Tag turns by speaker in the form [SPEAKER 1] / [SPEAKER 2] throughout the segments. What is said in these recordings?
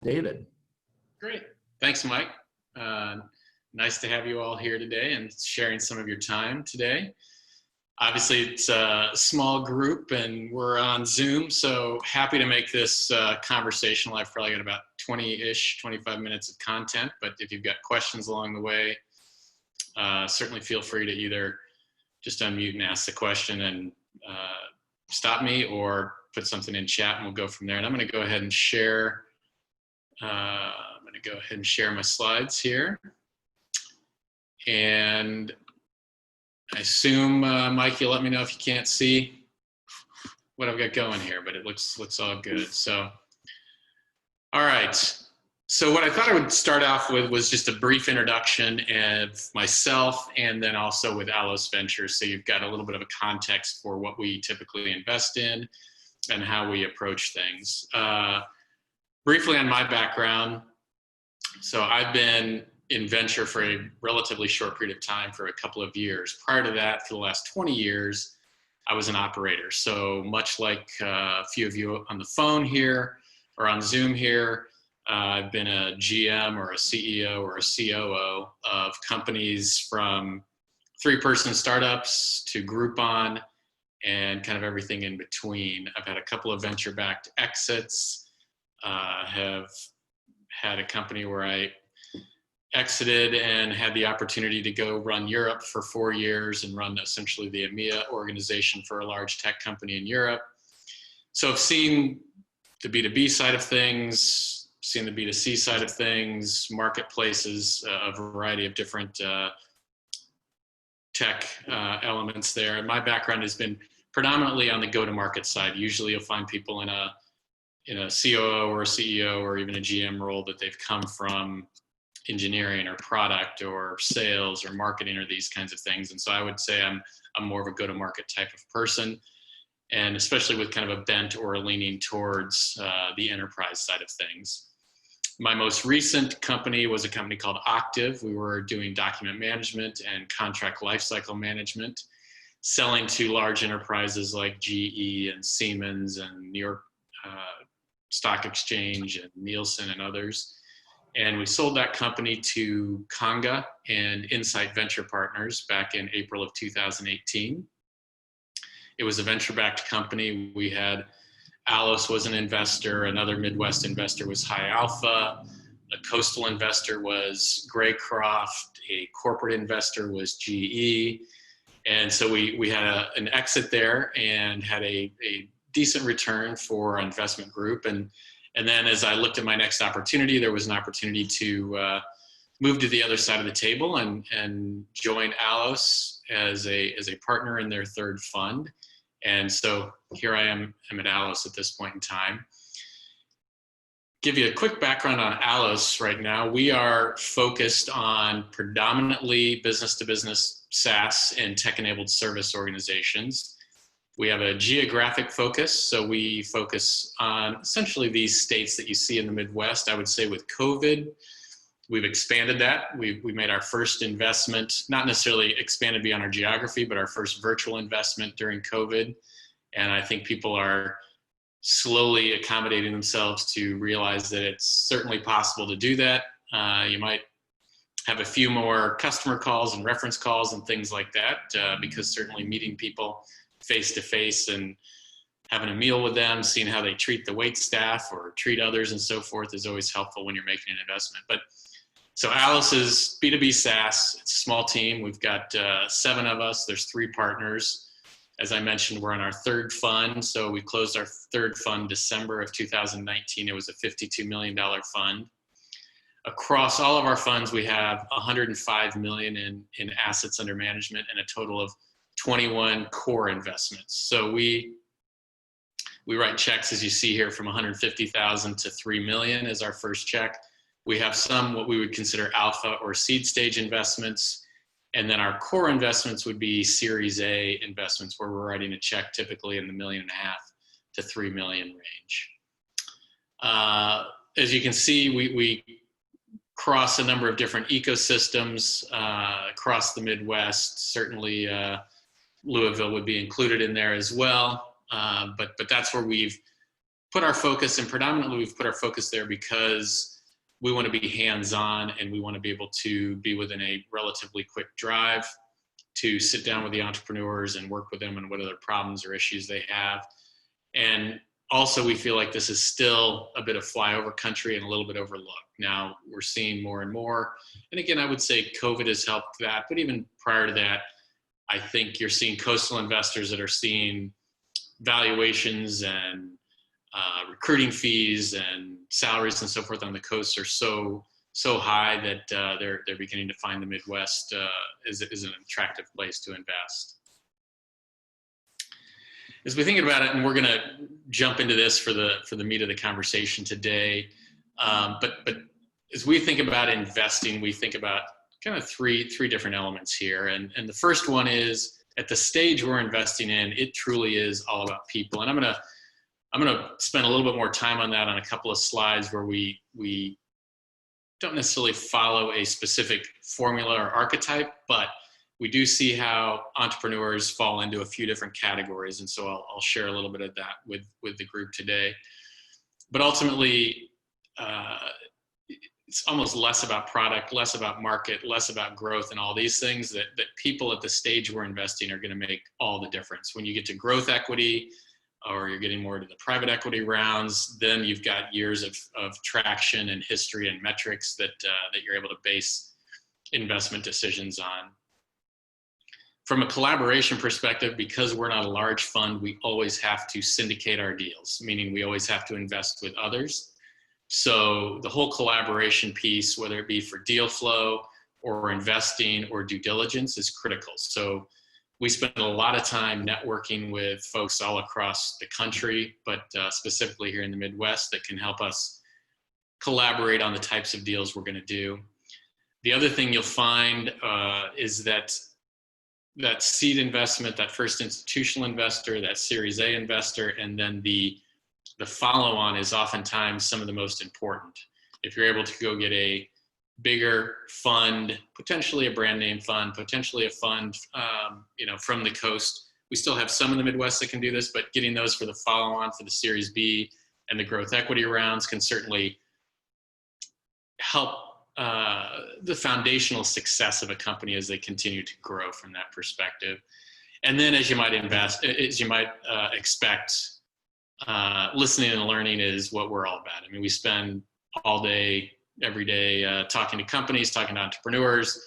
[SPEAKER 1] David.
[SPEAKER 2] Great. Thanks, Mike. Nice to have you all here today and sharing some of your time today. Obviously, it's a small group and we're on Zoom, so happy to make this conversational. I've probably got about 20-ish, 25 minutes of content, but if you've got questions along the way, certainly feel free to either just unmute and ask the question and stop me, or put something in chat and we'll go from there. And I'm going to go ahead and share. I'm going to go ahead and share my slides here. And I assume, Mike, you'll let me know if you can't see what I've got going here, but it looks all good. So, all right. So what I thought I would start off with was just a brief introduction of myself, and then also with Allos Ventures. So you've got a little bit of a context for what we typically invest in and how we approach things. Briefly on my background. So I've been in venture for a relatively short period of time, for a couple of years. Prior to that, for the last 20 years, I was an operator. So much like a few of you on the phone here or on Zoom here, I've been a GM or a CEO or a COO of companies from 3-person startups to Groupon and kind of everything in between. I've had a couple of venture-backed exits, have had a company where I exited and had the opportunity to go run Europe for 4 years and run essentially the EMEA organization for a large tech company in Europe. So I've seen the B2B side of things, seen the B2C side of things, marketplaces, a variety of different tech elements there. And my background has been predominantly on the go-to-market side. Usually you'll find people in a COO or a CEO or even a GM role that they've come from engineering or product or sales or marketing or these kinds of things. And so I would say I'm more of a go-to-market type of person, and especially with kind of a bent or a leaning towards the enterprise side of things. My most recent company was a company called Octave. We were doing document management and contract lifecycle management, selling to large enterprises like GE and Siemens and New York Stock Exchange and Nielsen and others. And we sold that company to Conga and Insight Venture Partners back in April of 2018. It was a venture-backed company. We had Allos was an investor, another Midwest investor was High Alpha, a coastal investor was Graycroft, a corporate investor was GE. And so we had an exit there and had a decent return for our investment group. And then as I looked at my next opportunity, there was an opportunity to move to the other side of the table and join Allos as a partner in their third fund. And so here I am, I'm at Allos at this point in time. Give you a quick background on Allos right now. We are focused on predominantly business-to-business SaaS and tech-enabled service organizations. We have a geographic focus, so we focus on essentially these states that you see in the Midwest. I would say with COVID, we've expanded that. We made our first investment, not necessarily expanded beyond our geography, but our first virtual investment during COVID. And I think people are slowly accommodating themselves to realize that it's certainly possible to do that. You might have a few more customer calls and reference calls and things like that, because certainly meeting people face-to-face and having a meal with them, seeing how they treat the wait staff or treat others and so forth is always helpful when you're making an investment. But so Allos is B2B SaaS. It's a small team. We've got 7 of us. There's 3 partners. As I mentioned, we're on our third fund. So we closed our third fund December of 2019. It was a $52 million fund. Across all of our funds, we have $105 million in assets under management and a total of 21 core investments. So we write checks, as you see here, from $150,000 to $3 million as our first check. We have some what we would consider alpha or seed stage investments. And then our core investments would be Series A investments, where we're writing a check typically in the $1.5 million to $3 million range. As you can see, we cross a number of different ecosystems across the Midwest. Certainly Louisville would be included in there as well. But that's where we've put our focus, and predominantly we've put our focus there because we want to be hands-on and we want to be able to be within a relatively quick drive to sit down with the entrepreneurs and work with them on what other problems or issues they have. And also we feel like this is still a bit of flyover country and a little bit overlooked. Now we're seeing more and more. And again, I would say COVID has helped that, but even prior to that, I think you're seeing coastal investors that are seeing valuations and recruiting fees and salaries and so forth on the coast are so high that they're beginning to find the Midwest is an attractive place to invest. As we think about it, and we're going to jump into this for the meat of the conversation today, but as we think about investing, we think about kind of three different elements here, and the first one is at the stage we're investing in, it truly is all about people, and I'm gonna spend a little bit more time on that on a couple of slides where we don't necessarily follow a specific formula or archetype, but we do see how entrepreneurs fall into a few different categories. And so I'll share a little bit of that with the group today. But ultimately, it's almost less about product, less about market, less about growth and all these things that people at the stage we're investing are going to make all the difference. When you get to growth equity, or you're getting more to the private equity rounds, then you've got years of traction and history and metrics that you're able to base investment decisions on. From a collaboration perspective, because we're not a large fund, we always have to syndicate our deals, meaning we always have to invest with others. So the whole collaboration piece, whether it be for deal flow or investing or due diligence, is critical. So we spend a lot of time networking with folks all across the country, but specifically here in the Midwest that can help us collaborate on the types of deals we're going to do. The other thing you'll find is that seed investment, that first institutional investor, that Series A investor, and then the follow-on is oftentimes some of the most important. If you're able to go get a bigger fund, potentially a brand name fund, potentially a fund, from the coast. We still have some in the Midwest that can do this, but getting those for the follow-on, for the Series B and the growth equity rounds can certainly help the foundational success of a company as they continue to grow from that perspective. And then as you might expect, listening and learning is what we're all about. I mean, we spend all day, every day talking to companies, talking to entrepreneurs,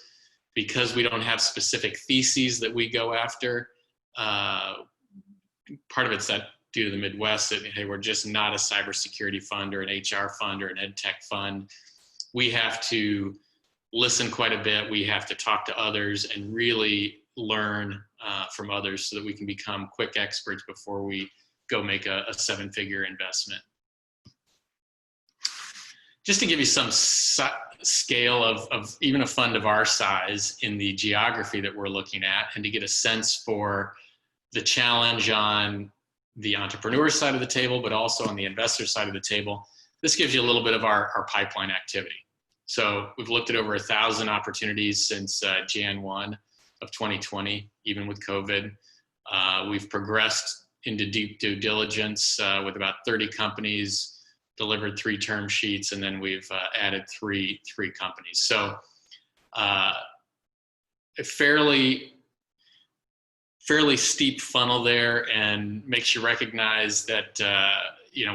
[SPEAKER 2] because we don't have specific theses that we go after. Part of it's that due to the Midwest, that hey, we're just not a cybersecurity fund or an HR fund or an ed tech fund. We have to listen quite a bit. We have to talk to others and really learn from others so that we can become quick experts before we go make a seven-figure investment. Just to give you some scale of even a fund of our size in the geography that we're looking at, and to get a sense for the challenge on the entrepreneur side of the table, but also on the investor side of the table, this gives you a little bit of our pipeline activity. So we've looked at over 1,000 opportunities since Jan 1 of 2020, even with COVID. We've progressed into deep due diligence with about 30 companies, delivered 3 term sheets, and then we've added three companies. So a fairly steep funnel there, and makes you recognize that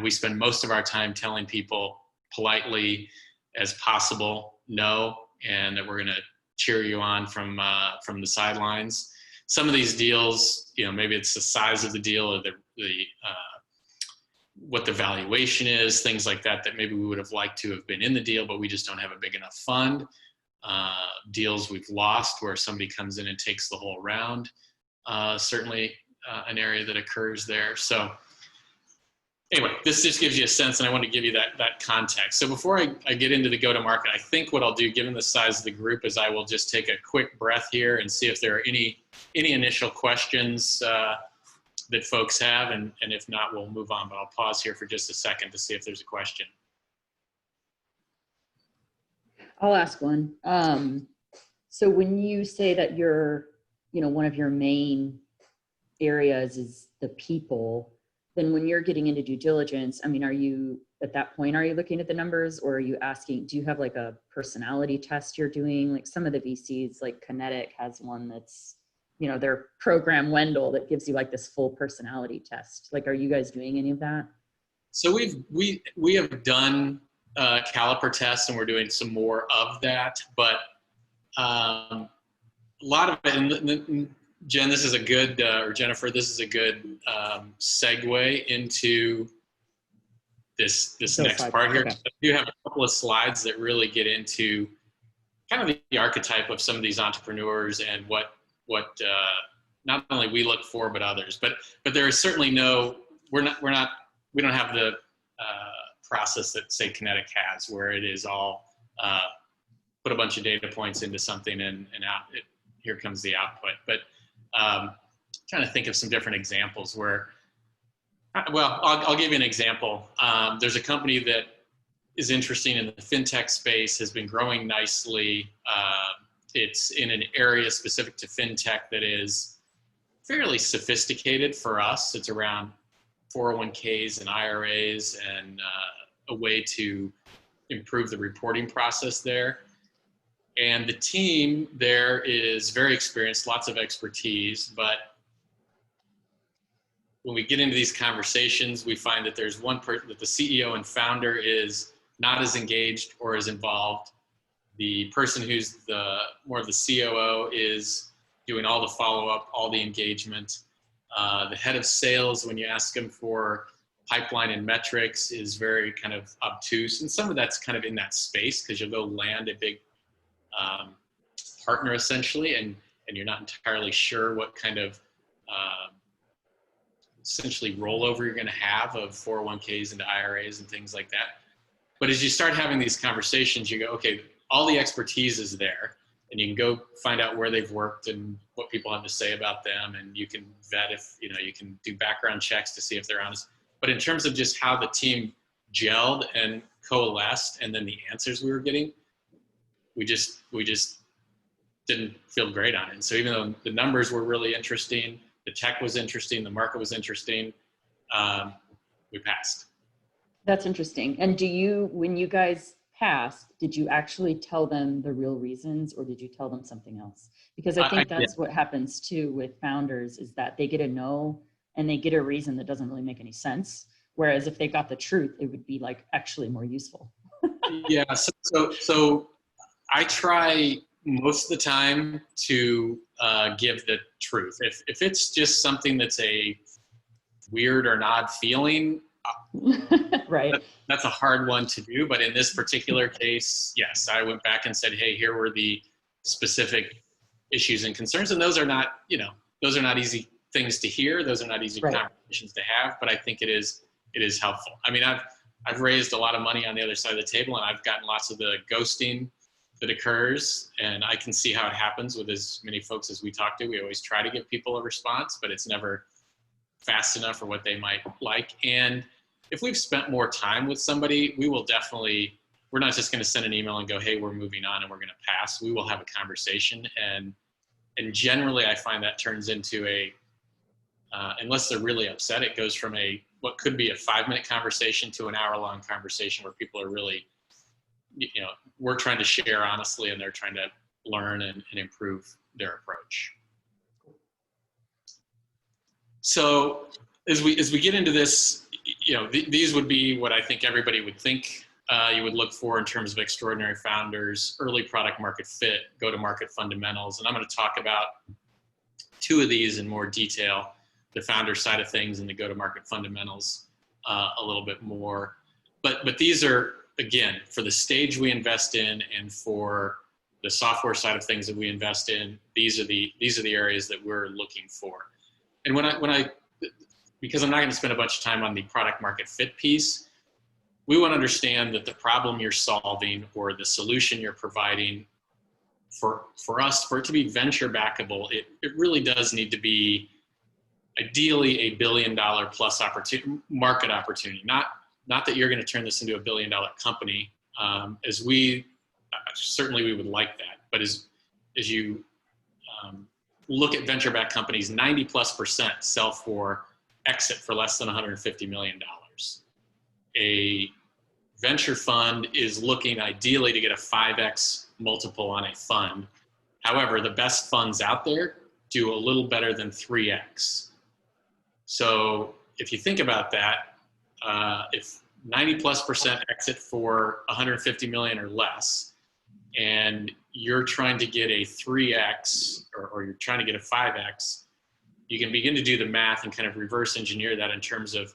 [SPEAKER 2] we spend most of our time telling people politely as possible no, and that we're going to cheer you on from the sidelines. Some of these deals, maybe it's the size of the deal or the what the valuation is, things like that maybe we would have liked to have been in the deal, but we just don't have a big enough fund. Deals we've lost where somebody comes in and takes the whole round. Certainly an area that occurs there. So anyway, this just gives you a sense, and I want to give you that context. So before I get into the go-to-market, I think what I'll do, given the size of the group, is I will just take a quick breath here and see if there are any initial questions that folks have, and if not, we'll move on. But I'll pause here for just a second to see if there's a question.
[SPEAKER 1] I'll ask one. So when you say that one of your main areas is the people, then when you're getting into due diligence, I mean, are you at that point, are you looking at the numbers, or are you asking, do you have like a personality test you're doing? Like some of the VCs, like Kinetic has one that's, you know, their program Wendell that gives you like this full personality test. Like, are you guys doing any of that?
[SPEAKER 2] So we have done caliper tests, and we're doing some more of that, but a lot of it, and Jen, this is a good, or Jennifer, this is a good segue into this next part here.
[SPEAKER 1] Okay.
[SPEAKER 2] I do have a couple of slides that really get into kind of the archetype of some of these entrepreneurs and what not only we look for, but others. But there is certainly we don't have the process that, say, Kinetic has, where it is all put a bunch of data points into something and here comes the output. But trying to think of some different examples where, well, I'll give you an example. There's a company that is interesting in the fintech space, has been growing nicely. It's in an area specific to fintech that is fairly sophisticated for us. It's around 401ks and IRAs and a way to improve the reporting process there. And the team there is very experienced, lots of expertise, but when we get into these conversations, we find that there's one person, that the CEO and founder is not as engaged or as involved. The person who's more of the COO is doing all the follow-up, all the engagement. The head of sales, when you ask them for pipeline and metrics, is very kind of obtuse. And some of that's kind of in that space, because you'll go land a big partner essentially, and you're not entirely sure what kind of essentially rollover you're going to have of 401ks into IRAs and things like that. But as you start having these conversations, you go, okay, all the expertise is there, and you can go find out where they've worked and what people have to say about them, and you can vet if, you know, you can do background checks to see if they're honest. But in terms of just how the team gelled and coalesced, and then the answers we were getting, we just didn't feel great on it. And so even though the numbers were really interesting, the tech was interesting, the market was interesting, we passed.
[SPEAKER 1] That's interesting. And when you guys passed, did you actually tell them the real reasons, or did you tell them something else? Because I think that's what happens too with founders, is that they get a no and they get a reason that doesn't really make any sense. Whereas if they got the truth, it would be like actually more useful.
[SPEAKER 2] Yeah. So I try most of the time to give the truth. If it's just something that's a weird or an odd feeling,
[SPEAKER 1] right.
[SPEAKER 2] That's a hard one to do. But in this particular case, yes, I went back and said, hey, here were the specific issues and concerns. And those are not easy things to hear. Those are not easy conversations to have, but I think it is helpful. I mean, I've raised a lot of money on the other side of the table, and I've gotten lots of the ghosting that occurs, and I can see how it happens with as many folks as we talk to. We always try to give people a response, but it's never fast enough for what they might like. And if we've spent more time with somebody, we're not just going to send an email and go, hey, we're moving on and we're going to pass. We will have a conversation. And generally I find that turns into unless they're really upset, it goes from what could be a 5-minute conversation to an hour-long conversation where people are really, we're trying to share honestly, and they're trying to learn and improve their approach. So as we get into this, these would be what I think everybody would think you would look for in terms of extraordinary founders: early product market fit, go-to-market fundamentals. And I'm going to talk about 2 of these in more detail, the founder side of things and the go-to-market fundamentals a little bit more. But these are, again, for the stage we invest in and for the software side of things that we invest in, these are the areas that we're looking for. And because I'm not going to spend a bunch of time on the product market fit piece, we want to understand that the problem you're solving or the solution you're providing, for it to be venture backable, it really does need to be ideally $1 billion plus market opportunity. Not that you're going to turn this into $1 billion company, as certainly we would like that. But as you look at venture-backed companies, 90+% sell for exit for less than $150 million. A venture fund is looking ideally to get a 5x multiple on a fund. However, the best funds out there do a little better than 3x. So if you think about that, if 90+% exit for 150 million or less, and you're trying to get a 3x or you're trying to get a 5x, you can begin to do the math and kind of reverse engineer that in terms of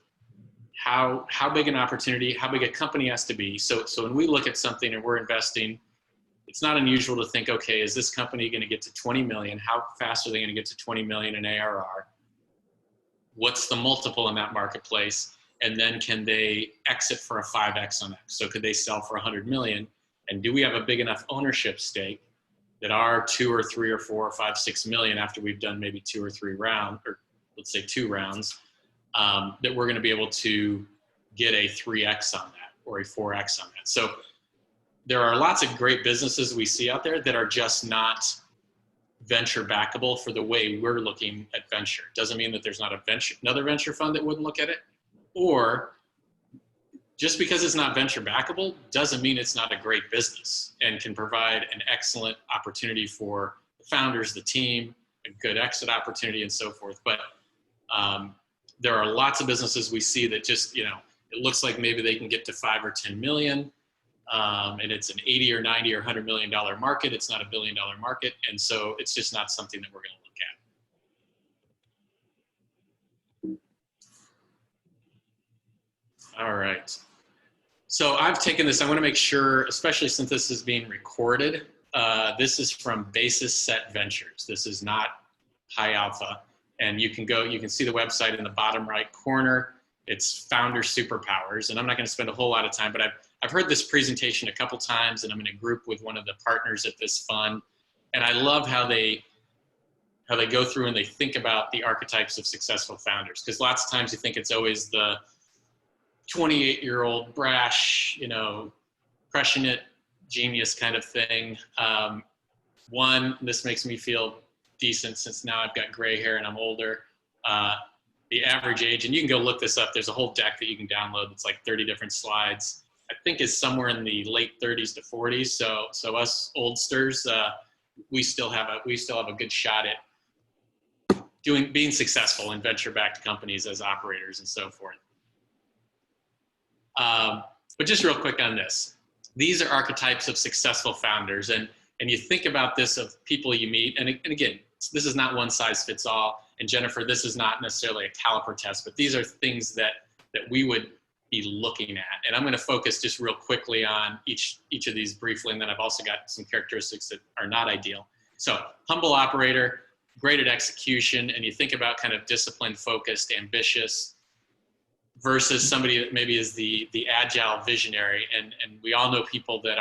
[SPEAKER 2] how big an opportunity, how big a company has to be. So when we look at something and we're investing, it's not unusual to think, okay, is this company going to get to 20 million? How fast are they going to get to 20 million in ARR? What's the multiple in that marketplace? And then can they exit for a 5x on X? So could they sell for 100 million? And do we have a big enough ownership stake that our 2 or 3 or 4 or 5, 6 million after we've done maybe 2 or 3 rounds, or let's say 2 rounds, that we're going to be able to get a 3x on that or a 4x on that. So there are lots of great businesses we see out there that are just not venture backable for the way we're looking at venture. Doesn't mean that there's not another venture fund that wouldn't look at it, or just because it's not venture backable doesn't mean it's not a great business and can provide an excellent opportunity for the founders, the team, a good exit opportunity and so forth. But there are lots of businesses we see that just, it looks like maybe they can get to 5 or 10 million. And it's an 80 or 90 or $100 million market. It's not a $1 billion market. And so it's just not something that we're going to look at. All right. So I've taken this, I want to make sure, especially since this is being recorded, this is from Basis Set Ventures. This is not High Alpha. And you can see the website in the bottom right corner. It's Founder Superpowers. And I'm not going to spend a whole lot of time, but I've heard this presentation a couple times, and I'm in a group with one of the partners at this fund. And I love how they go through and they think about the archetypes of successful founders. Because lots of times you think it's always the 28-year-old brash, crushing it, genius kind of thing. This makes me feel decent since now I've got gray hair and I'm older. The average age, and you can go look this up, there's a whole deck that you can download that's like 30 different slides, I think is somewhere in the late 30s to 40s. So us oldsters, we still have a good shot at being successful in venture-backed companies as operators and so forth. But just real quick on this, these are archetypes of successful founders, and you think about this of people you meet, and again, this is not one size fits all. And Jennifer, this is not necessarily a caliper test, but these are things that we would be looking at. And I'm going to focus just real quickly on each of these briefly, and then I've also got some characteristics that are not ideal. So humble operator, great at execution, and you think about kind of disciplined, focused, ambitious, versus somebody that maybe is the agile visionary. And we all know people that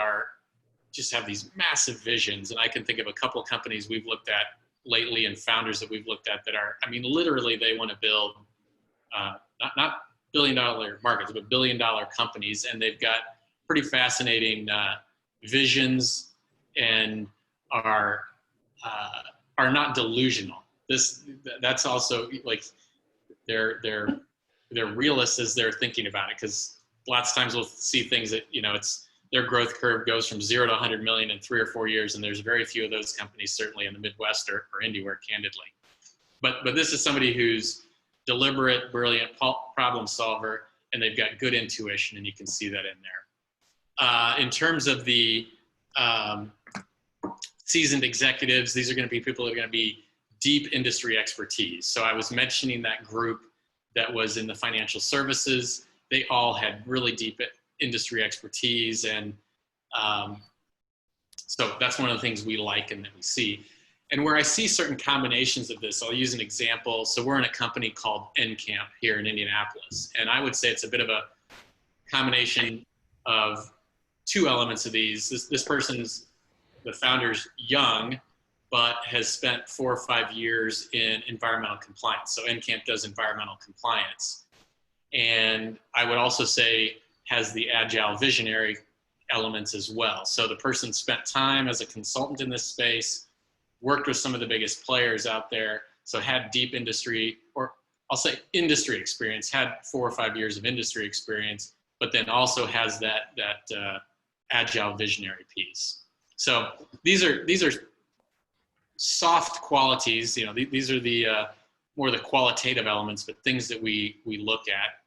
[SPEAKER 2] just have these massive visions. And I can think of a couple of companies we've looked at lately and founders that we've looked at that are, literally they want to build, not billion-dollar markets, but billion-dollar companies. And they've got pretty fascinating visions and are not delusional. That's also like they're realists as they're thinking about it, because lots of times we'll see things that, it's their growth curve goes from 0 to 100 million in 3 or 4 years. And there's very few of those companies, certainly in the Midwest or anywhere, candidly. But this is somebody who's deliberate, brilliant problem solver, and they've got good intuition, and you can see that in there. In terms of the seasoned executives, these are going to be people that are going to be deep industry expertise. So I was mentioning that group that was in the financial services. They all had really deep industry expertise. And so that's one of the things we like and that we see. And where I see certain combinations of this, I'll use an example. So we're in a company called NCamp here in Indianapolis. And I would say it's a bit of a combination of 2 elements of these. This person's, the founder's young, but has spent 4 or 5 years in environmental compliance. So NCamp does environmental compliance. And I would also say has the agile visionary elements as well. So the person spent time as a consultant in this space, worked with some of the biggest players out there, so had deep industry, or I'll say industry experience, had 4 or 5 years of industry experience, but then also has that agile visionary piece. So these are soft qualities. You know, these are the more the qualitative elements, but things that we look at.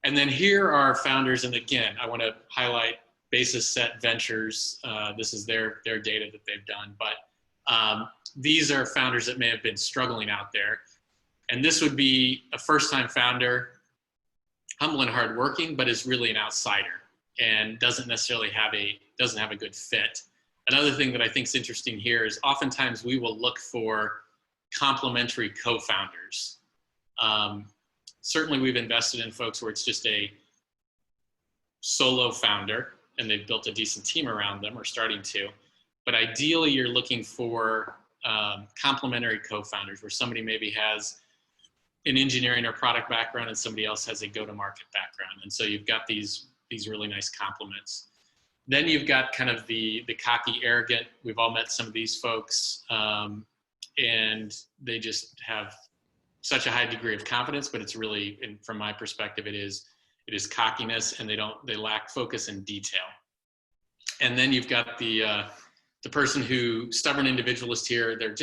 [SPEAKER 2] And then here are founders, and again, I want to highlight Basis Set Ventures. This is their data that they've done, but these are founders that may have been struggling out there. And this would be a first-time founder, humble and hardworking, but is really an outsider and doesn't necessarily have a good fit. Another thing that I think is interesting here is oftentimes we will look for complementary co-founders. Certainly we've invested in folks where it's just a solo founder and they've built a decent team around them or starting to. But ideally you're looking for complementary co-founders where somebody maybe has an engineering or product background and somebody else has a go-to-market background. And so you've got these really nice complements. Then you've got kind of the cocky, arrogant. We've all met some of these folks, and they just have such a high degree of confidence, but it's really, and from my perspective, it is cockiness, and they lack focus and detail. And then you've got the person who, stubborn individualist here, they're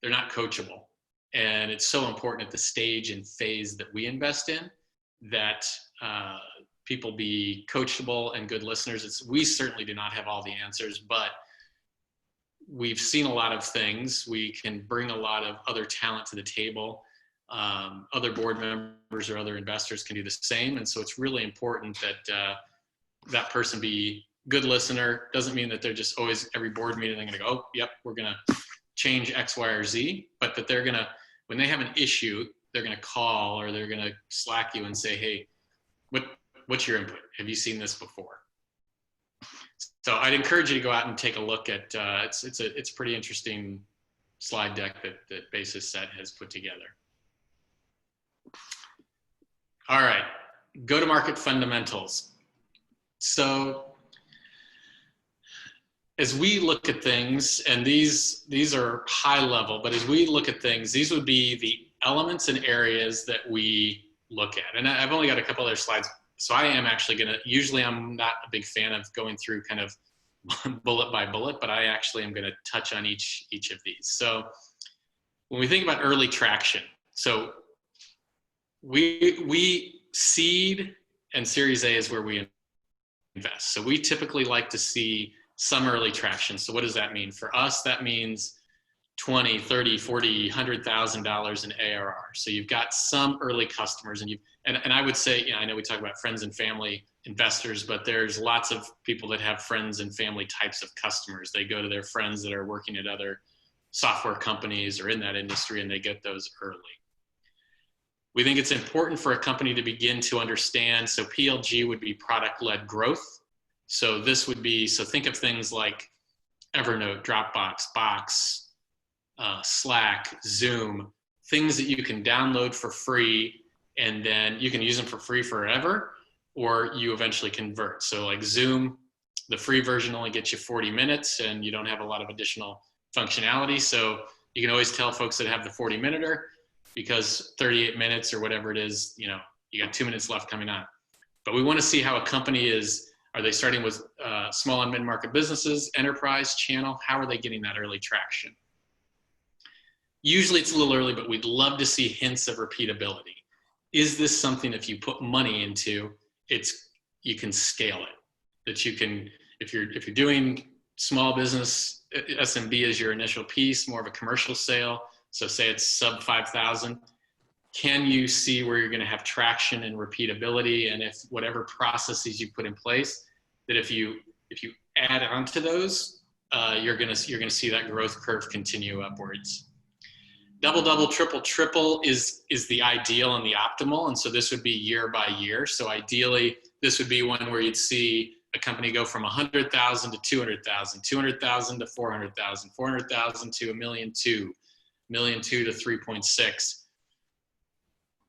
[SPEAKER 2] not coachable. And it's so important at the stage and phase that we invest in that people be coachable and good listeners. We certainly do not have all the answers, but we've seen a lot of things. We can bring a lot of other talent to the table. Other board members or other investors can do the same. And so it's really important that that person be good listener. Doesn't mean that they're just always, every board meeting, they're going to go, oh, yep, we're going to change X, Y, or Z, but that they're going to, when they have an issue, they're going to call or they're going to Slack you and say, hey, what's your input? Have you seen this before? So I'd encourage you to go out and take a look at, it's a pretty interesting slide deck that Basis Set has put together. All right, go-to-market fundamentals. So as we look at things, and these are high level, but as we look at things, these would be the elements and areas that we look at. And I've only got a couple other slides, so I am actually usually I'm not a big fan of going through kind of bullet by bullet, but I actually am gonna touch on each of these. So when we think about early traction, so we seed and Series A is where we invest. So we typically like to see some early traction. So what does that mean? For us, that means $20, $30, $40, $100,000 in ARR. So you've got some early customers, and I would say, you know, I know we talk about friends and family investors, but there's lots of people that have friends and family types of customers. They go to their friends that are working at other software companies or in that industry, and they get those early. We think it's important for a company to begin to understand, so PLG would be product-led growth. So this would be, so think of things like Evernote, Dropbox, Box, Slack, Zoom, things that you can download for free, and then you can use them for free forever, or you eventually convert. So like Zoom, the free version only gets you 40 minutes and you don't have a lot of additional functionality. So you can always tell folks that have the 40-minuter, because 38 minutes or whatever it is, you know, you got 2 minutes left coming on. But we want to see how a company is, are they starting with small and mid-market businesses, enterprise, channel? How are they getting that early traction? Usually it's a little early, but we'd love to see hints of repeatability. Is this something, if you put money into, you can scale it? That you can, if you're doing small business, SMB is your initial piece, more of a commercial sale. So say it's sub 5,000. Can you see where you're going to have traction and repeatability, and if whatever processes you put in place, that if you add on to those, you're going to see that growth curve continue upwards. Double, triple is the ideal and the optimal, and so this would be year by year. So ideally, this would be one where you'd see a company go from 100,000 to 200,000, 200,000 to 400,000, 400,000 to 1.2 million, 1.2 million to 3.6.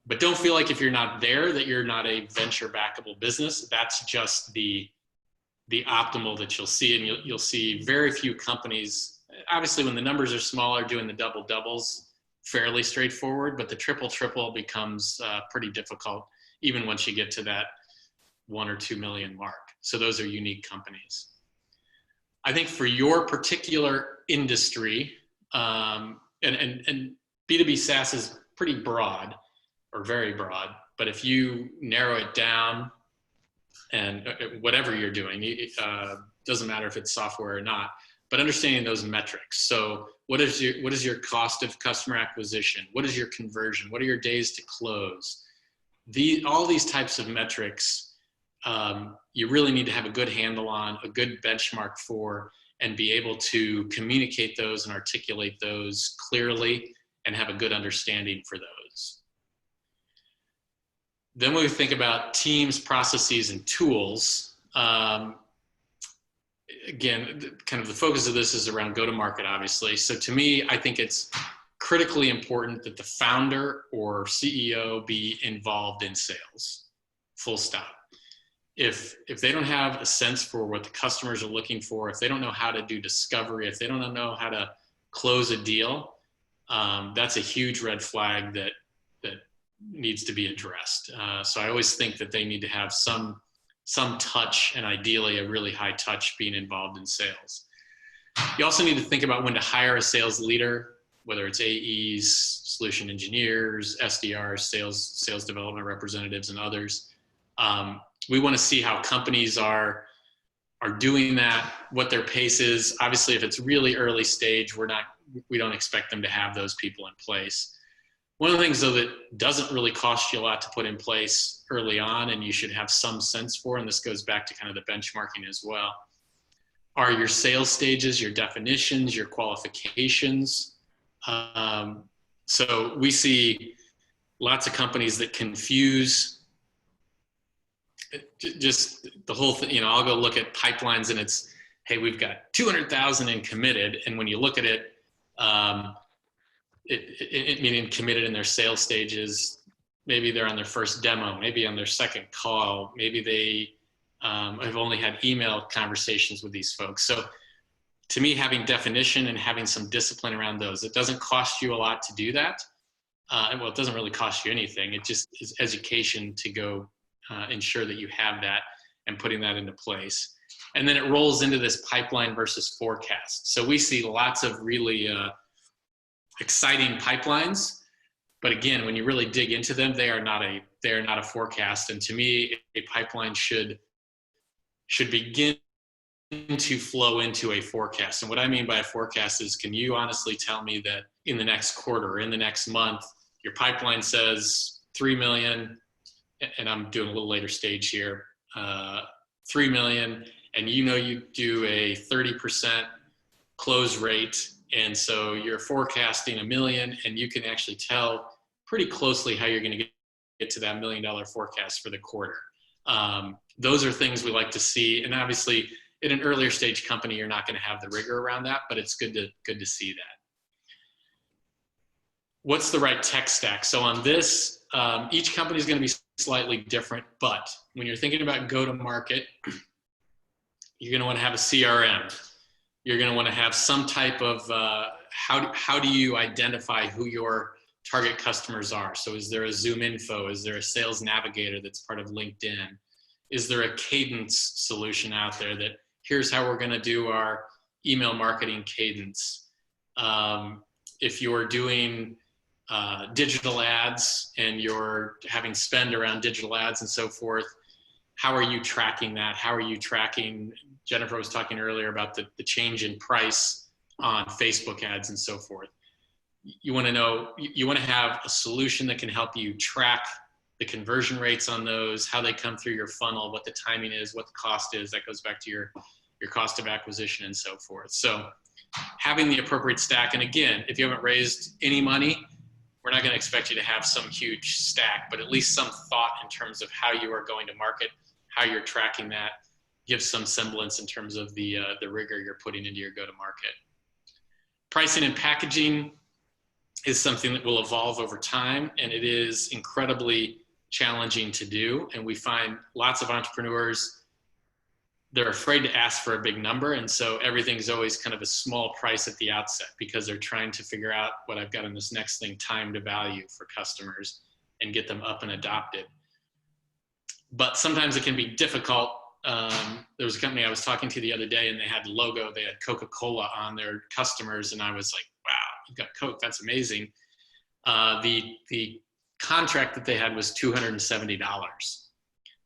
[SPEAKER 2] But don't feel like if you're not there that you're not a venture backable business. That's just the optimal that you'll see, and you'll see very few companies. Obviously, when the numbers are smaller, doing the double doubles fairly straightforward, but the triple becomes pretty difficult even once you get to that 1 or 2 million mark. So those are unique companies. I think for your particular industry, and B2B SaaS is pretty broad or very broad, but if you narrow it down and whatever you're doing, doesn't matter if it's software or not, but understanding those metrics. So what is your cost of customer acquisition? What is your conversion? What are your days to close? All these types of metrics, you really need to have a good handle on, a good benchmark for, and be able to communicate those and articulate those clearly and have a good understanding for those. Then when we think about teams, processes, and tools, again, kind of the focus of this is around go-to-market, obviously. So to me, I think it's critically important that the founder or CEO be involved in sales, full stop. If they don't have a sense for what the customers are looking for, if they don't know how to do discovery, if they don't know how to close a deal, that's a huge red flag that needs to be addressed. So I always think that they need to have some touch, and ideally a really high touch, being involved in sales. You also need to think about when to hire a sales leader, whether it's AEs, solution engineers, SDRs, sales development representatives, and others. We want to see how companies are doing that, what their pace is. Obviously, if it's really early stage, we don't expect them to have those people in place. One of the things, though, that doesn't really cost you a lot to put in place early on, and you should have some sense for, and this goes back to kind of the benchmarking as well, are your sales stages, your definitions, your qualifications. So we see lots of companies that confuse just the whole thing. I'll go look at pipelines and it's, hey, we've got 200,000 in committed. And when you look at it, meaning committed in their sales stages, maybe they're on their first demo, maybe on their second call, maybe they have only had email conversations with these folks. So to me, having definition and having some discipline around those, it doesn't cost you a lot to do that. Well, it doesn't really cost you anything. It just is education to go ensure that you have that and putting that into place. And then it rolls into this pipeline versus forecast. So we see lots of really exciting pipelines, but again, when you really dig into them, they are not a forecast. And to me, a pipeline should begin to flow into a forecast. And what I mean by a forecast is, can you honestly tell me that in the next quarter or in the next month, your pipeline says 3 million, and I'm doing a little later stage here, 3 million, and you do a 30% close rate. And so you're forecasting 1 million, and you can actually tell pretty closely how you're going to get to that $1 million forecast for the quarter. Those are things we like to see. And obviously in an earlier stage company, you're not going to have the rigor around that, but it's good to see that. What's the right tech stack? So on this, each company is going to be slightly different, but when you're thinking about go-to-market, you're going to want to have a CRM. You're going to want to have some type of how do you identify who your target customers are? So is there a Zoom Info? Is there a sales navigator that's part of LinkedIn? Is there a cadence solution out there that here's how we're going to do our email marketing cadence? If you're doing digital ads and you're having spend around digital ads and so forth, how are you tracking that? How are you tracking? Jennifer was talking earlier about the change in price on Facebook ads and so forth. You want to know, you want to have a solution that can help you track the conversion rates on those, how they come through your funnel, what the timing is, what the cost is. That goes back to your cost of acquisition and so forth. So having the appropriate stack. And again, if you haven't raised any money, we're not going to expect you to have some huge stack, but at least some thought in terms of how you are going to market, how you're tracking that, gives some semblance in terms of the rigor you're putting into your go-to-market. Pricing and packaging is something that will evolve over time, and it is incredibly challenging to do. And we find lots of entrepreneurs they're afraid to ask for a big number. And so everything's always kind of a small price at the outset because they're trying to figure out what I've got in this next thing, time to value for customers, and get them up and adopted. But sometimes it can be difficult. There was a company I was talking to the other day, and they had Coca-Cola on their customers. And I was like, wow, you've got Coke, that's amazing. The contract that they had was $270.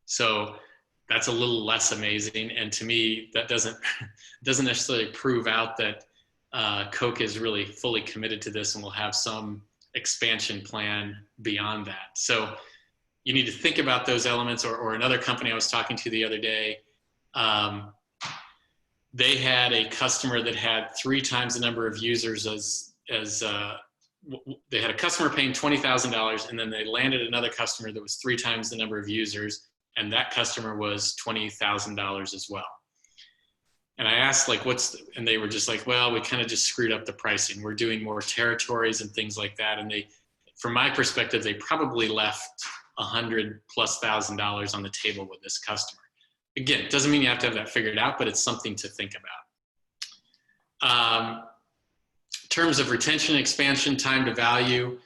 [SPEAKER 2] So that's a little less amazing. And to me, that doesn't necessarily prove out that Coke is really fully committed to this and will have some expansion plan beyond that. So you need to think about those elements. Or another company I was talking to the other day, they had a customer that had 3 times the number of users as they had a customer paying $20,000, and then they landed another customer that was 3 times the number of users, and that customer was $20,000 as well. And I asked, like, and they were just like, well, we kind of just screwed up the pricing. We're doing more territories and things like that. And from my perspective, they probably left $100,000+ on the table with this customer. Again, it doesn't mean you have to have that figured out, but it's something to think about. In terms of retention, expansion, time to value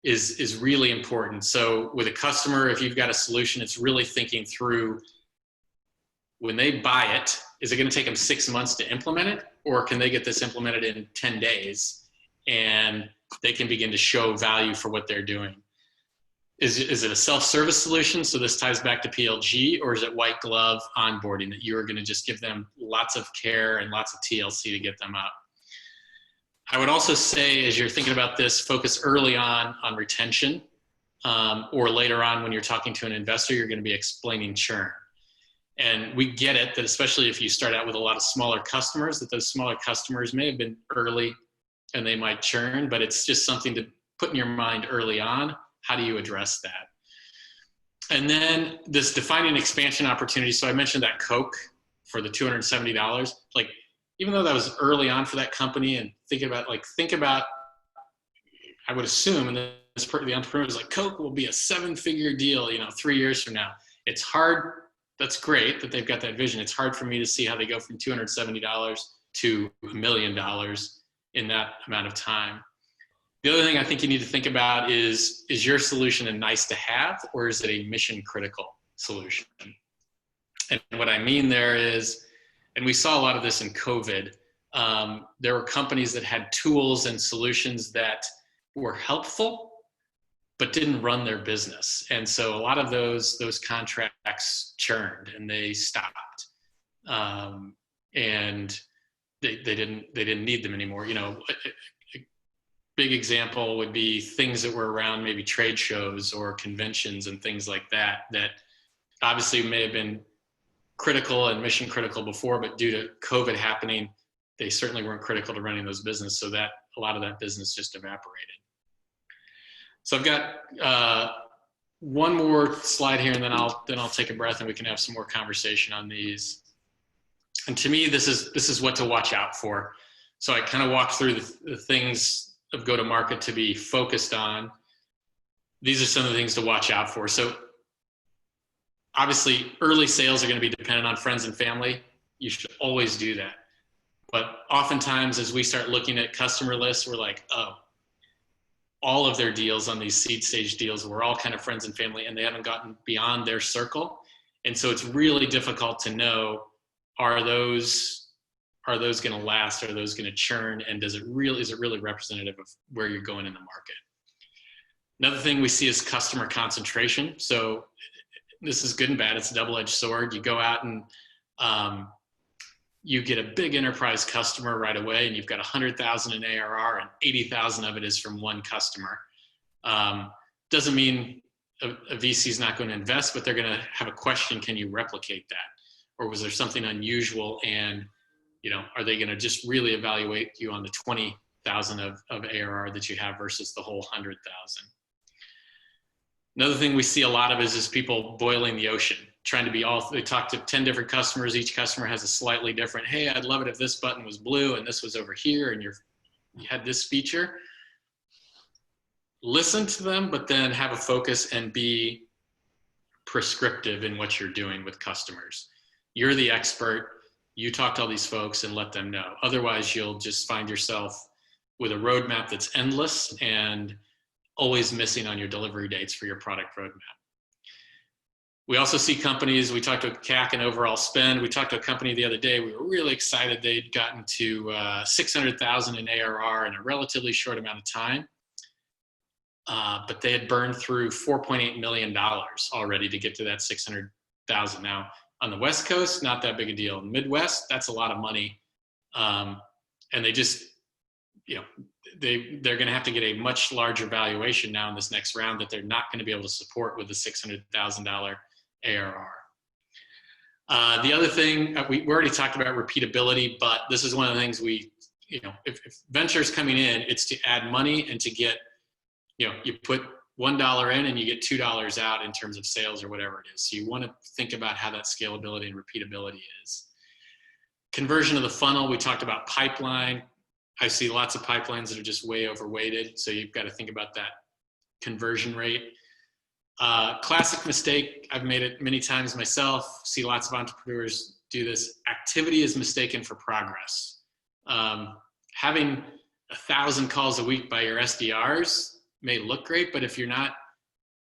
[SPEAKER 2] is really important. So with a customer, if you've got a solution, it's really thinking through, when they buy it, is it going to take them 6 months to implement it? Or can they get this implemented in 10 days and they can begin to show value for what they're doing? Is it a self-service solution? So this ties back to PLG, or is it white glove onboarding that you are going to just give them lots of care and lots of TLC to get them up? I would also say, as you're thinking about this, focus early on retention, or later on when you're talking to an investor, you're going to be explaining churn. And we get it that especially if you start out with a lot of smaller customers, that those smaller customers may have been early and they might churn, but it's just something to put in your mind early on. How do you address that? And then this defining expansion opportunity. So I mentioned that Coke for the $270, like, even though that was early on for that company, and think about, I would assume, and the entrepreneur is like, Coke will be a 7-figure deal, 3 years from now. It's hard. That's great that they've got that vision. It's hard for me to see how they go from $270 to $1 million in that amount of time. The other thing I think you need to think about is your solution a nice to have, or is it a mission critical solution? And what I mean there is, and we saw a lot of this in COVID, there were companies that had tools and solutions that were helpful, but didn't run their business. And so a lot of those contracts churned and they stopped. And they didn't need them anymore. A big example would be things that were around maybe trade shows or conventions and things like that obviously may have been critical and mission critical before, but due to COVID happening, they certainly weren't critical to running those business. So that a lot of that business just evaporated. So I've got one more slide here, and then I'll take a breath and we can have some more conversation on these. And to me, this is what to watch out for. So I kind of walked through the things of go-to-market to be focused on. These are some of the things to watch out for. So obviously, early sales are going to be dependent on friends and family. You should always do that. But oftentimes, as we start looking at customer lists, we're like, oh, all of their deals on these seed stage deals were all kind of friends and family, and they haven't gotten beyond their circle. And so it's really difficult to know, are those going to last? Are those going to churn? And is it really representative of where you're going in the market? Another thing we see is customer concentration. So this is good and bad. It's a double-edged sword. You go out and you get a big enterprise customer right away, and you've got 100,000 in ARR, and 80,000 of it is from one customer. Doesn't mean a VC is not going to invest, but they're going to have a question: can you replicate that, or was there something unusual? And are they going to just really evaluate you on the 20,000 of ARR that you have versus the whole 100,000? Another thing we see a lot of is people boiling the ocean, trying to be they talk to 10 different customers. Each customer has a slightly different, hey, I'd love it if this button was blue and this was over here and you had this feature. Listen to them, but then have a focus and be prescriptive in what you're doing with customers. You're the expert. You talk to all these folks and let them know. Otherwise, you'll just find yourself with a roadmap that's endless and always missing on your delivery dates for your product roadmap. We also see companies, we talked about CAC and overall spend. We talked to a company the other day. We were really excited. They'd gotten to 600,000 in ARR in a relatively short amount of time. But they had burned through $4.8 million already to get to that 600,000. Now, on the West Coast, not that big a deal. In the Midwest, that's a lot of money. And they just, they're going to have to get a much larger valuation now in this next round that they're not going to be able to support with the $600,000 ARR. The other thing, we already talked about repeatability, but this is one of the things if venture's coming in, it's to add money and to get, you put $1 in and you get $2 out in terms of sales or whatever it is. So you want to think about how that scalability and repeatability is. Conversion of the funnel, we talked about pipeline. I see lots of pipelines that are just way overweighted. So you've got to think about that conversion rate. Classic mistake, I've made it many times myself, see lots of entrepreneurs do this. Activity is mistaken for progress. Having 1,000 calls a week by your SDRs may look great, but if you're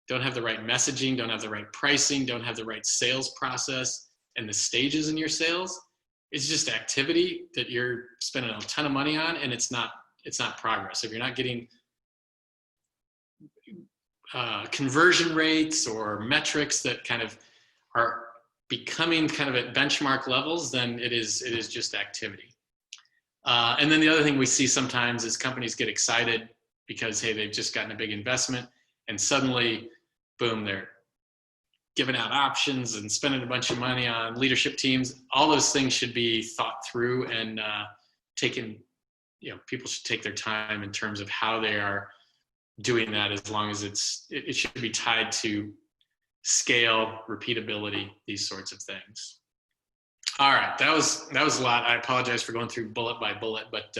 [SPEAKER 2] don't have the right messaging, don't have the right pricing, don't have the right sales process and the stages in your sales, it's just activity that you're spending a ton of money on, and it's not progress. If you're not getting conversion rates or metrics that kind of are becoming kind of at benchmark levels, then it is just activity. And then the other thing we see sometimes is companies get excited because, hey, they've just gotten a big investment, and suddenly, boom, they're giving out options and spending a bunch of money on leadership teams. All those things should be thought through and taken, people should take their time in terms of how they are doing that, as long as it should be tied to scale, repeatability, these sorts of things. All right, that was a lot. I apologize for going through bullet by bullet, but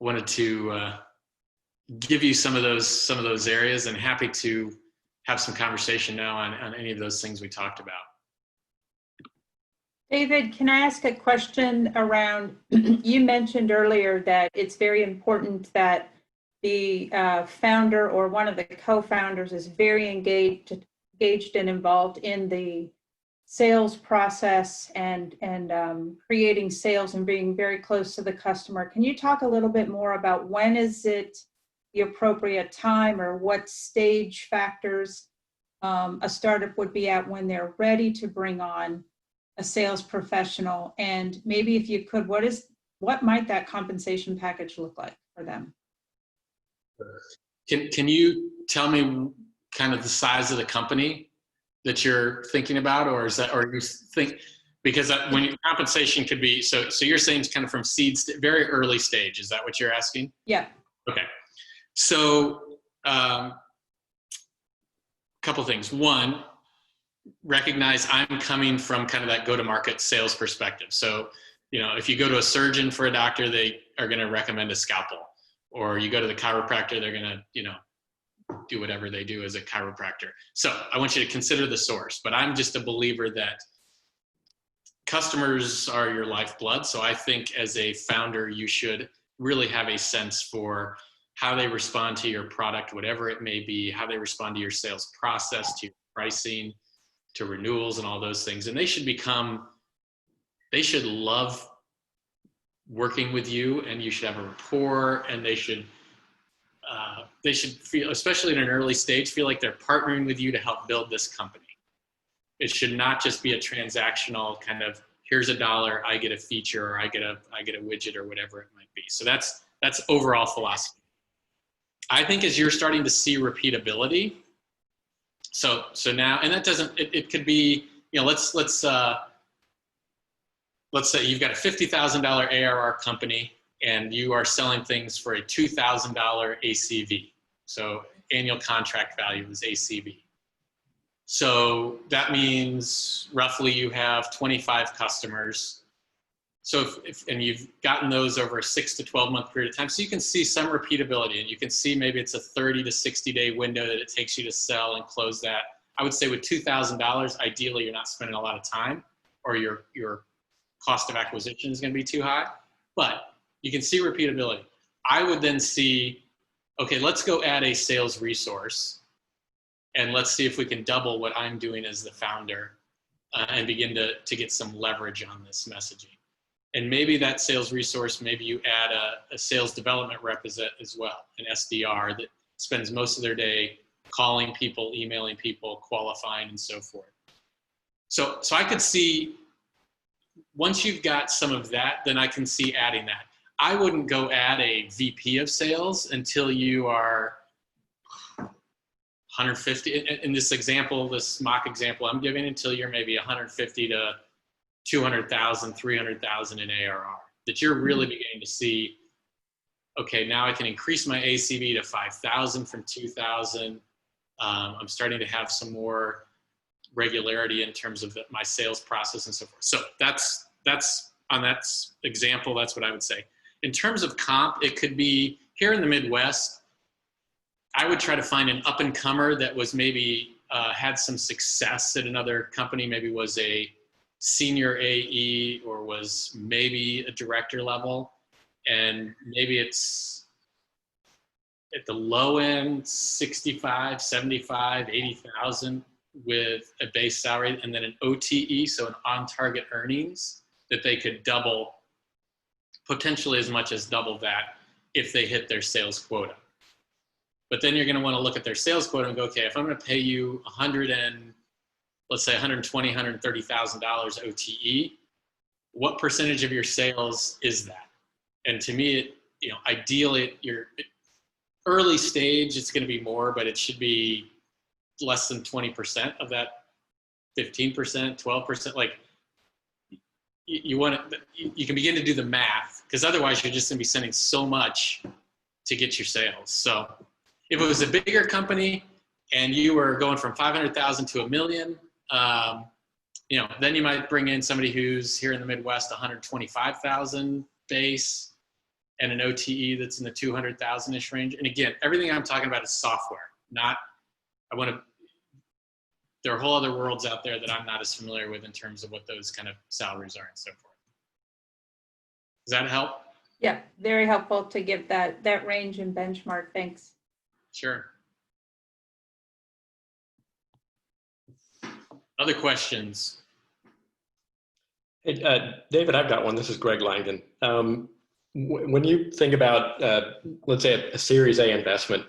[SPEAKER 2] wanted to give you some of those areas, and happy to have some conversation now on any of those things we talked about.
[SPEAKER 3] David, can I ask a question around, you mentioned earlier that it's very important that the founder or one of the co-founders is very engaged and involved in the sales process and creating sales and being very close to the customer. Can you talk a little bit more about when is it the appropriate time, or what stage factors a startup would be at when they're ready to bring on a sales professional? And maybe if you could, what might that compensation package look like for them?
[SPEAKER 2] Can you tell me kind of the size of the company that you're thinking about, or you think, because when compensation could be, so you're saying it's kind of from seed, very early stage, is that what you're asking?
[SPEAKER 3] Yeah.
[SPEAKER 2] Okay. So, couple things. One, recognize I'm coming from kind of that go-to-market sales perspective. So, if you go to a surgeon for a doctor, they are going to recommend a scalpel, or you go to the chiropractor, they're going to, do whatever they do as a chiropractor. So I want you to consider the source, but I'm just a believer that customers are your lifeblood. So I think as a founder, you should really have a sense for how they respond to your product, whatever it may be, how they respond to your sales process, to your pricing, to renewals and all those things. And they should love working with you, and you should have a rapport, and they should feel, especially in an early stage, feel like they're partnering with you to help build this company. It should not just be a transactional kind of, here's $1, I get a feature, or I get a widget, or whatever it might be. So that's overall philosophy. I think as you're starting to see repeatability, so now, and that doesn't, it could be, let's say you've got a $50,000 ARR company, and you are selling things for a $2,000 ACV. So annual contract value is ACV. So that means roughly you have 25 customers. So and you've gotten those over a 6 to 12 month period of time. So you can see some repeatability, and you can see maybe it's a 30 to 60 day window that it takes you to sell and close that. I would say with $2,000, ideally you're not spending a lot of time. or your cost of acquisition is going to be too high. But you can see repeatability. I would then see, okay, let's go add a sales resource and let's see if we can double what I'm doing as the founder and begin to get some leverage on this messaging. And maybe that sales resource, maybe you add a sales development rep as well, an SDR that spends most of their day calling people, emailing people, qualifying, and so forth. So I could see, once you've got some of that, then I can see adding that. I wouldn't go add a VP of sales until you are 150. In this example, this mock example I'm giving, until you're maybe 150 to 200,000, 300,000 in ARR, that you're really beginning to see, okay, now I can increase my ACV to 5,000 from 2,000. I'm starting to have some more regularity in terms of my sales process and so forth. So that's on that example, that's what I would say. In terms of comp, it could be here in the Midwest, I would try to find an up and comer that was maybe had some success at another company, maybe was a senior AE or was maybe a director level. And maybe it's at the low end, 65, 75, 80,000 with a base salary, and then an OTE, so an on-target earnings that they could double, potentially as much as double that if they hit their sales quota. But then you're going to want to look at their sales quota and go, okay, if I'm going to pay you let's say $120,000, $130,000 OTE, what percentage of your sales is that? And to me, ideally, your early stage, it's going to be more, but it should be less than 20% of that 15%, 12%. Like you can begin to do the math, because otherwise you're just going to be sending so much to get your sales. So if it was a bigger company and you were going from 500,000 to $1 million, then you might bring in somebody who's here in the Midwest, 125,000 base and an OTE that's in the 200,000-ish range. And again, everything I'm talking about is software, there are whole other worlds out there that I'm not as familiar with in terms of what those kind of salaries are and so forth. Does that help?
[SPEAKER 3] Yeah, very helpful to give that range and benchmark. Thanks.
[SPEAKER 2] Sure. Other questions?
[SPEAKER 4] Hey, David, I've got one. This is Greg Langdon. When you think about, let's say, a Series A investment,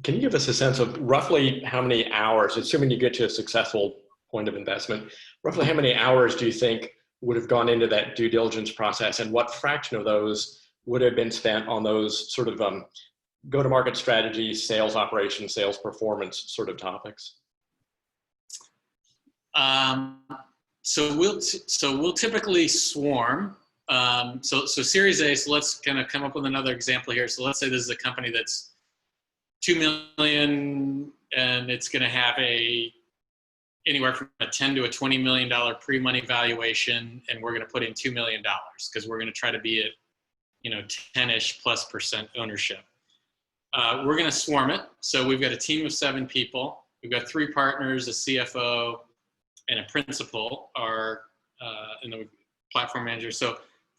[SPEAKER 4] can you give us a sense of roughly how many hours, assuming you get to a successful point of investment, roughly how many hours do you think would have gone into that due diligence process, and what fraction of those would have been spent on those sort of go-to-market strategies, sales operations, sales performance sort of topics?
[SPEAKER 2] So we'll typically swarm. So Series A, so let's kind of come up with another example here. So let's say this is a company that's $2 million and it's going to have anywhere from a $10 to a $20 million pre-money valuation, and we're going to put in $2 million because we're going to try to be at 10-ish+% ownership. We're going to swarm it. So we've got a team of 7 people. We've got 3 partners, a CFO, and a principal, and the platform manager. So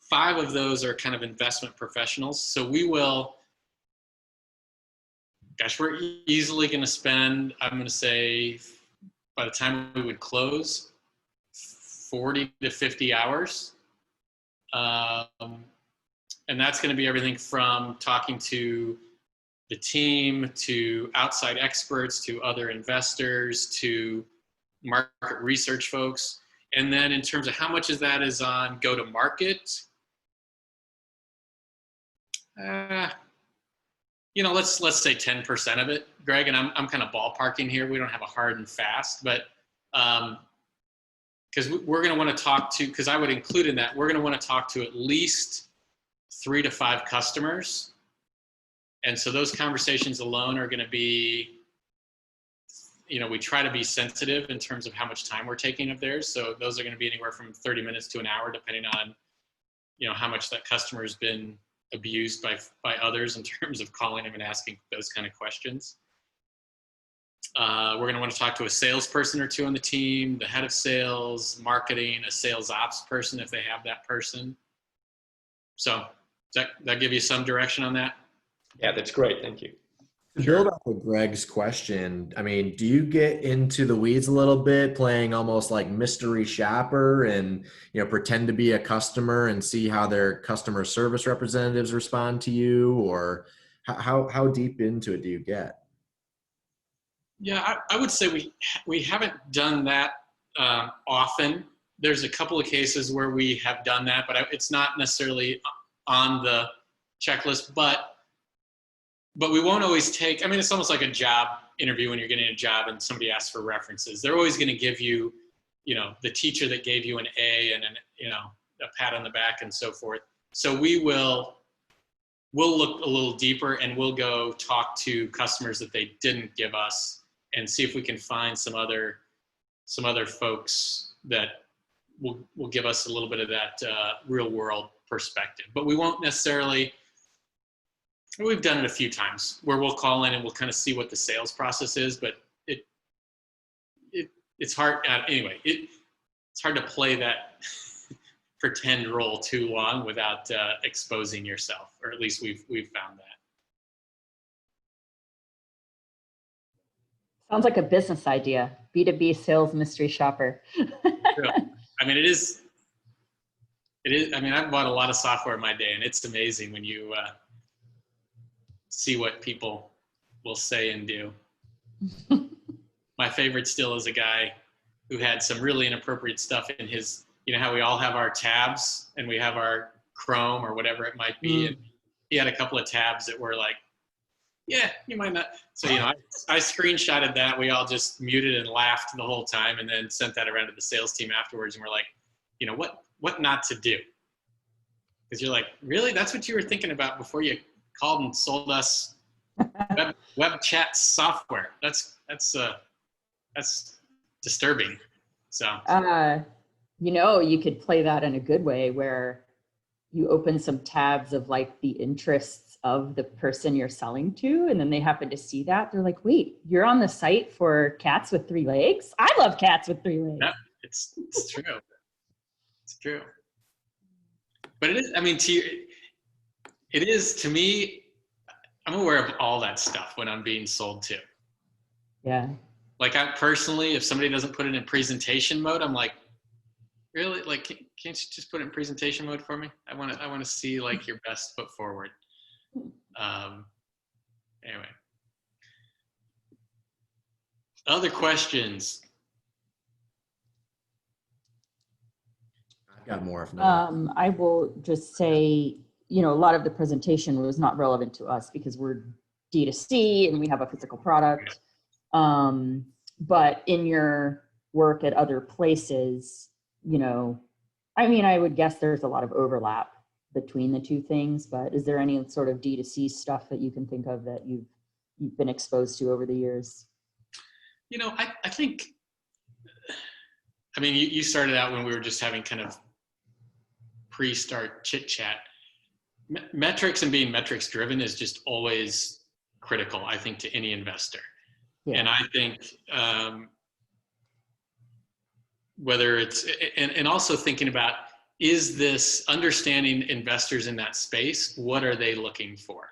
[SPEAKER 2] 5 of those are kind of investment professionals. So we're easily going to spend, I'm going to say, by the time we would close, 40 to 50 hours. And that's going to be everything from talking to the team, to outside experts, to other investors, to market research folks. And then in terms of how much of that is on go-to-market, let's say 10% of it, Greg, and I'm kind of ballparking here. We don't have a hard and fast, but because we're going to want to talk to, because I would include in that, we're going to want to talk to at least 3 to 5 customers. And so those conversations alone are going to be, we try to be sensitive in terms of how much time we're taking of theirs. So those are going to be anywhere from 30 minutes to an hour, depending on, how much that customer has been abused by others in terms of calling them and asking those kind of questions. We're going to want to talk to a salesperson or two on the team, the head of sales, marketing, a sales ops person if they have that person. So does that give you some direction on that?
[SPEAKER 4] Yeah, that's great. Thank you.
[SPEAKER 5] To build off of Greg's question, I mean, do you get into the weeds a little bit, playing almost like mystery shopper and, pretend to be a customer and see how their customer service representatives respond to you? Or how deep into it do you get?
[SPEAKER 2] Yeah, I would say we haven't done that often. There's a couple of cases where we have done that, but it's not necessarily on the checklist, but we won't always take, I mean, it's almost like a job interview when you're getting a job and somebody asks for references. They're always going to give you, the teacher that gave you an A and a pat on the back and so forth. So we'll look a little deeper and we'll go talk to customers that they didn't give us and see if we can find some other folks that will give us a little bit of that real world perspective. But we won't necessarily, we've done it a few times where we'll call in and we'll kind of see what the sales process is, but it's hard. Anyway, it's hard to play that pretend role too long without exposing yourself, or at least we've found that.
[SPEAKER 1] Sounds like a business idea. B2B sales mystery shopper.
[SPEAKER 2] I mean, it is. I mean, I've bought a lot of software in my day, and it's amazing when you see what people will say and do. My favorite still is a guy who had some really inappropriate stuff in his, how we all have our tabs and we have our Chrome or whatever it might be. And he had a couple of tabs that were like, yeah, you might not. So, I screenshotted that. We all just muted and laughed the whole time and then sent that around to the sales team afterwards. And we're like, what not to do? Because you're like, really? That's what you were thinking about before you called and sold us web chat software. That's disturbing. So,
[SPEAKER 1] you could play that in a good way where you open some tabs of like the interests of the person you're selling to, and then they happen to see that. They're like, wait, you're on the site for cats with 3 legs? I love cats with 3 legs.
[SPEAKER 2] Yeah, it's true. It's true. But it is, I mean, it is to me, I'm aware of all that stuff when I'm being sold to.
[SPEAKER 1] Yeah.
[SPEAKER 2] Like I personally, if somebody doesn't put it in presentation mode, I'm like, really? Like, can't you just put it in presentation mode for me? I want to see like your best foot forward. Anyway. Other questions?
[SPEAKER 5] I've got more if not.
[SPEAKER 1] I will just say, a lot of the presentation was not relevant to us because we're D2C and we have a physical product. But in your work at other places, I would guess there's a lot of overlap between the two things, but is there any sort of D2C stuff that you can think of that you've been exposed to over the years?
[SPEAKER 2] I think, you started out when we were just having kind of pre-start chit chat. Metrics and being metrics driven is just always critical, I think, to any investor. Yeah. And I think whether it's, and also thinking about, is this understanding investors in that space, what are they looking for?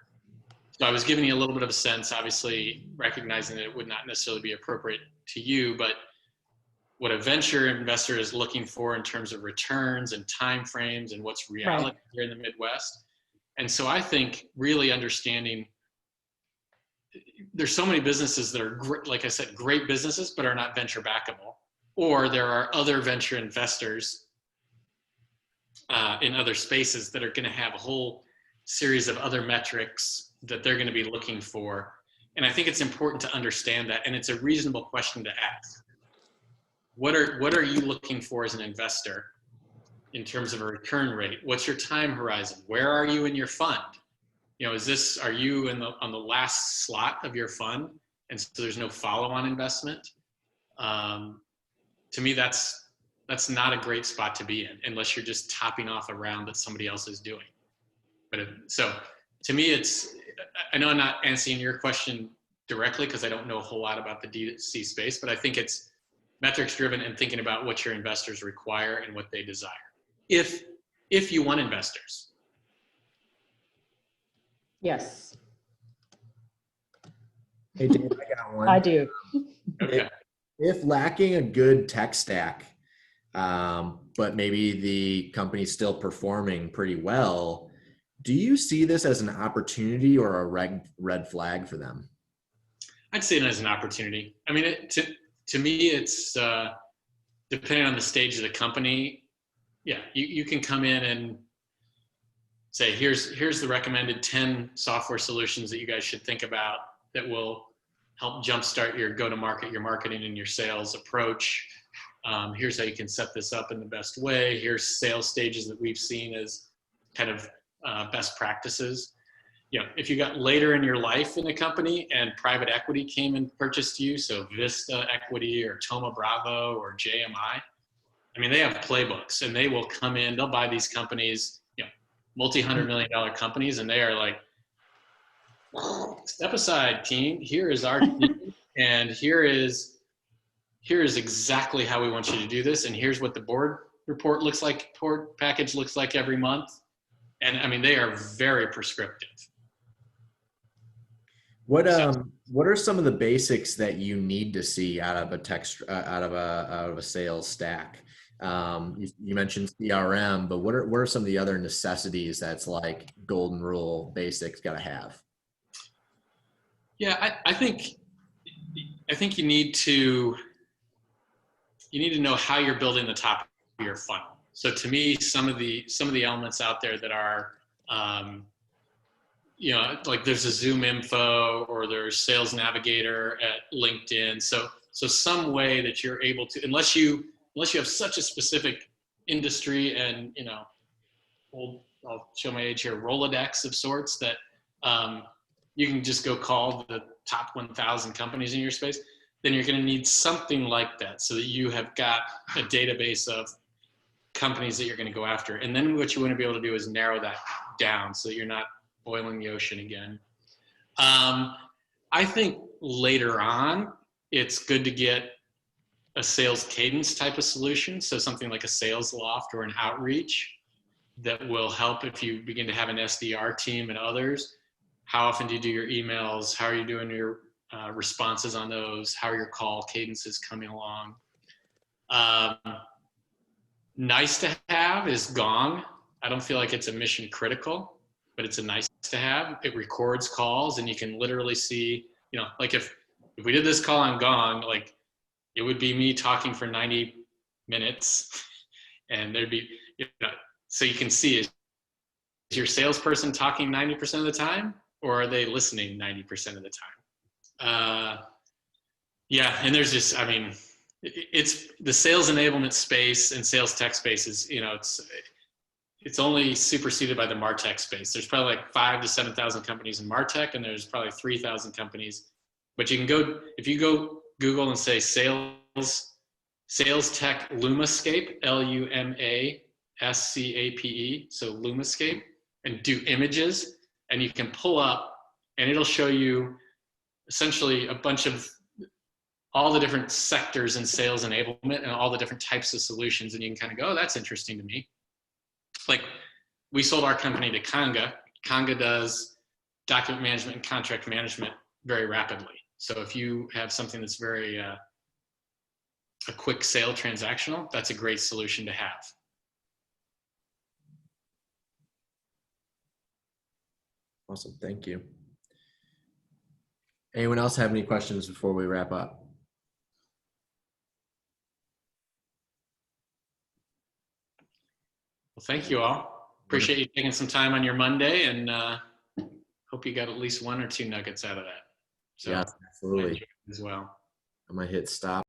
[SPEAKER 2] So I was giving you a little bit of a sense, obviously recognizing that it would not necessarily be appropriate to you, but what a venture investor is looking for in terms of returns and timeframes and what's reality here in the Midwest. And so I think really understanding, there's so many businesses that are great, like I said, great businesses, but are not venture backable. Or there are other venture investors in other spaces that are going to have a whole series of other metrics that they're going to be looking for. And I think it's important to understand that. And it's a reasonable question to ask. What are you looking for as an investor in terms of a return rate? What's your time horizon? Where are you in your fund? Are you on the last slot of your fund? And so there's no follow-on investment. To me, that's not a great spot to be in unless you're just topping off a round that somebody else is doing. But so to me, I know I'm not answering your question directly because I don't know a whole lot about the D2C space, but I think it's metrics driven and thinking about what your investors require and what they desire. If you want investors.
[SPEAKER 1] – Yes,
[SPEAKER 5] Hey, Dave, I got one.
[SPEAKER 1] I do.
[SPEAKER 2] Okay.
[SPEAKER 5] If lacking a good tech stack, but maybe the company's still performing pretty well, do you see this as an opportunity or a red flag for them?
[SPEAKER 2] I'd see it as an opportunity. I mean, to me, it's depending on the stage of the company. Yeah, you can come in and say, here's the recommended 10 software solutions that you guys should think about that will help jumpstart your go-to-market, your marketing, and your sales approach. Here's how you can set this up in the best way. Here's sales stages that we've seen as kind of best practices. You know, if you got later in your life in a company and private equity came and purchased you, so Vista Equity or Thoma Bravo or JMI, I mean, they have playbooks and they will come in, they'll buy these companies, you know, multi-$100 million companies, and they are like, step aside, team. Here is our team, and here is exactly how we want you to do this, and here's what the board report looks like, board package looks like every month. And I mean, they are very prescriptive.
[SPEAKER 5] What are some of the basics that you need to see out of a sales stack? You mentioned CRM, but what are some of the other necessities that's like golden rule basics got to have?
[SPEAKER 2] Yeah, I think you need to know how you're building the top of your funnel. So to me, some of the elements out there that are, you know, like there's a Zoom info or there's Sales Navigator at LinkedIn. So some way that you're able to, unless you have such a specific industry and, you know, I'll show my age here, Rolodex of sorts that you can just go call the top 1,000 companies in your space, then you're going to need something like that so that you have got a database of companies that you're going to go after. And then what you want to be able to do is narrow that down so that you're not boiling the ocean again. I think later on, it's good to get a sales cadence type of solution. So something like a sales loft or an outreach that will help if you begin to have an SDR team and others. How often do you do your emails? How are you doing your responses on those? How are your call cadences coming along? Nice to have is Gong. I don't feel like it's a mission critical, but it's a nice to have. It records calls and you can literally see, you know, like if we did this call on Gong, like it would be me talking for 90 minutes and there'd be, you know, so you can see is your salesperson talking 90% of the time or are they listening 90% of the time? Yeah, and there's just, I mean, it's the sales enablement space and sales tech space is, you know, it's only superseded by the MarTech space. There's probably like 5,000 to 7,000 companies in MarTech, and there's probably 3,000 companies. But you can go, if you go Google and say sales tech Lumascape, Lumascape, so Lumascape, and do images, and you can pull up, and it'll show you essentially a bunch of all the different sectors in sales enablement and all the different types of solutions. And you can kind of go, oh, that's interesting to me. Like we sold our company to Conga. Conga does document management and contract management very rapidly. So if you have something that's very a quick sale transactional, that's a great solution to have.
[SPEAKER 5] Awesome, thank you. Anyone else have any questions before we wrap up?
[SPEAKER 2] Well, thank you all. Appreciate you taking some time on your Monday, and hope you got at least 1 or 2 nuggets out of that. So
[SPEAKER 5] yeah, absolutely.
[SPEAKER 2] as well.
[SPEAKER 5] I'm gonna hit stop.